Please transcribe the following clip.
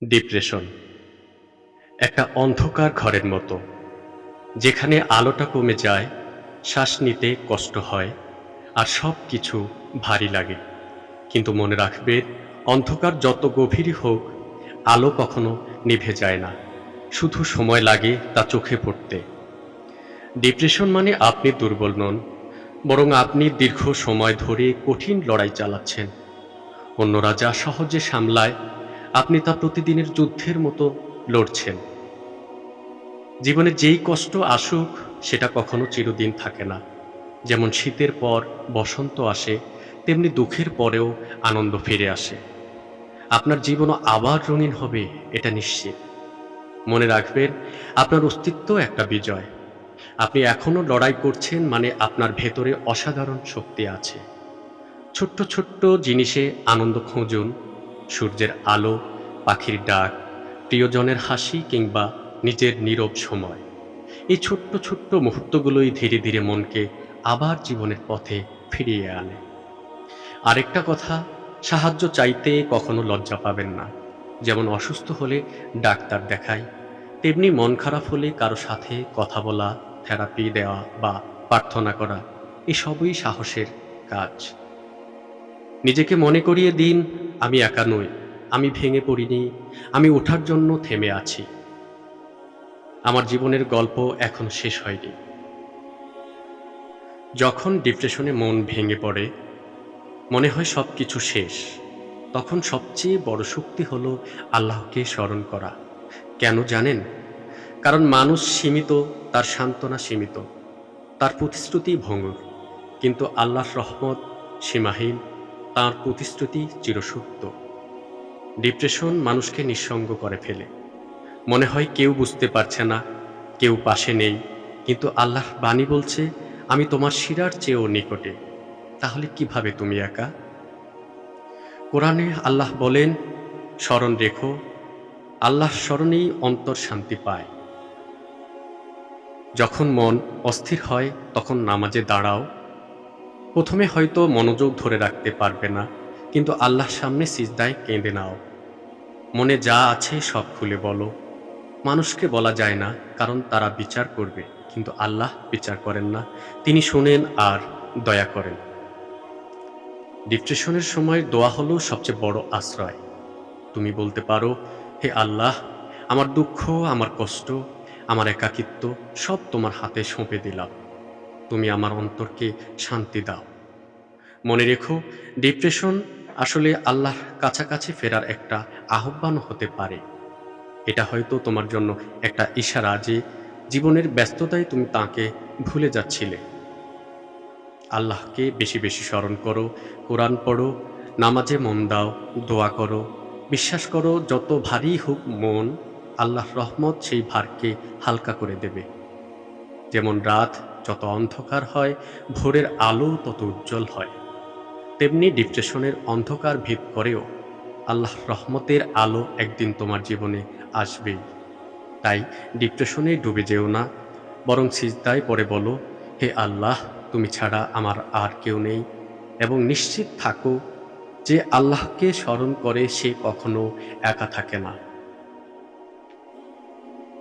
Depression একটা অন্ধকার ঘরের মতো, যেখানে আলোটা কমে যায়, শ্বাস নিতে কষ্ট হয়, আর সব কিছু ভারী লাগে। কিন্তু মনে রাখবে, অন্ধকার যত গভীরই হোক, আলো কখনো নিভে যায় না। শুধু সময় লাগে তা চোখে পড়তে। ডিপ্রেশন মানে আপনি দুর্বল নন, বরং আপনি দীর্ঘ সময় ধরে কঠিন লড়াই চালাচ্ছেন। অন্যরা যা সহজে সামলায়, আপনি তা প্রতিদিনের যুদ্ধের মতো লড়ছেন। জীবনে যেই কষ্ট আসুক, সেটা কখনো চিরদিন থাকে না। যেমন শীতের পর বসন্ত আসে, তেমনি দুঃখের পরেও আনন্দ ফিরে আসে। আপনার জীবনও আবার রঙিন হবে, এটা নিশ্চিত। মনে রাখবেন, আপনার অস্তিত্ব একটা বিজয়। আপনি এখনো লড়াই করছেন, মানে আপনার ভেতরে অসাধারণ শক্তি আছে। ছোট্ট ছোট্ট জিনিসে আনন্দ খুঁজুন। সূর্যের আলো, পাখির ডাক, প্রিয়জনের হাসি কিংবা নিজের নীরব সময়। এই ছোট্ট ছোট্ট মুহূর্তগুলোই ধীরে ধীরে মনকে আবার জীবনের পথে ফিরিয়ে আনে। আরেকটা কথা, সাহায্য চাইতে কখনো লজ্জা পাবেন না। যেমন অসুস্থ হলে ডাক্তার দেখাই, তেমনি মন খারাপ হলে কারো সাথে কথা বলা, থেরাপি দেওয়া বা প্রার্থনা করা, এসবই সাহসের কাজ। নিজেকে মনে করিয়ে দিন, আমি একা নই, আমি ভেঙে পড়িনি, আমি ওঠার জন্য থেমে আছি। আমার জীবনের গল্প এখনো শেষ হয়নি। যখন ডিপ্রেশনে মন ভেঙে পড়ে, মনে হয় সব কিছু শেষ, তখন সবচেয়ে বড় শক্তি হলো আল্লাহকে স্মরণ করা। কেন জানেন? কারণ মানুষ সীমিত, তার সান্ত্বনা সীমিত, তার প্রতিশ্রুতি ভঙ্গুর। কিন্তু আল্লাহর রহমত সীমাহীন, তাঁর প্রতিশ্রুতি চিরসত্য। ডিপ্রেশন মানুষকে নিঃসঙ্গ করে ফেলে। মনে হয় কেউ বুঝতে পারছে না, কেউ পাশে নেই। কিন্তু আল্লাহর বাণী বলছে, আমি তোমার শিরার চেয়েও নিকটে। তাহলে কিভাবে তুমি একা? কোরআনে আল্লাহ বলেন, স্মরণ রেখো, আল্লাহর স্মরণেই অন্তর শান্তি পায়। যখন মন অস্থির হয়, তখন নামাজে দাঁড়াও। প্রথমে হয়তো মনোযোগ ধরে রাখতে পারবে না, কিন্তু আল্লাহর সামনে সিজদায় কেঁদে নাও। মনে যা আছে সব খুলে বলো। মানুষকে বলা যায় না, কারণ তারা বিচার করবে, কিন্তু আল্লাহ বিচার করেন না। তিনি শোনেন আর দয়া করেন। ডিপ্রেশনের সময় দোয়া হলো সবচেয়ে বড় আশ্রয়। তুমি বলতে পারো, হে আল্লাহ, আমার দুঃখ, আমার কষ্ট, আমার একাকিত্ব সব তোমার হাতে সঁপে দিলাম। তুমি আমার অন্তরকে শান্তি দাও। মনে রেখো, ডিপ্রেশন আসলে আল্লাহর কাছাকাছি ফেরার একটা আহ্বানও হতে পারে। এটা হয়তো তোমার জন্য একটা ইশারা যে জীবনের ব্যস্ততায় তুমি তাকে ভুলে যাচ্ছিলে। আল্লাহকে বেশি বেশি স্মরণ করো, কোরআন পড়ো, নামাজে মন দাও, দোয়া করো। বিশ্বাস করো, যত ভারী হোক মন, আল্লাহর রহমত সেই ভারকে হালকা করে দেবে। যেমন রাত যত অন্ধকার হয়, ভোরের আলো তত উজ্জ্বল হয়, তেমনি ডিপ্রেশনের অন্ধকার ভেদ করেও আল্লাহর রহমতের আলো একদিন তোমার জীবনে আসবেই। তাই ডিপ্রেশনে ডুবে যেও না, বরং সিজদায় পড়ে বলো, হে আল্লাহ, তুমি ছাড়া আমার আর কেউ নেই। এবং নিশ্চিত থাকো যে আল্লাহকে স্মরণ করে সে কখনো একা থাকে না।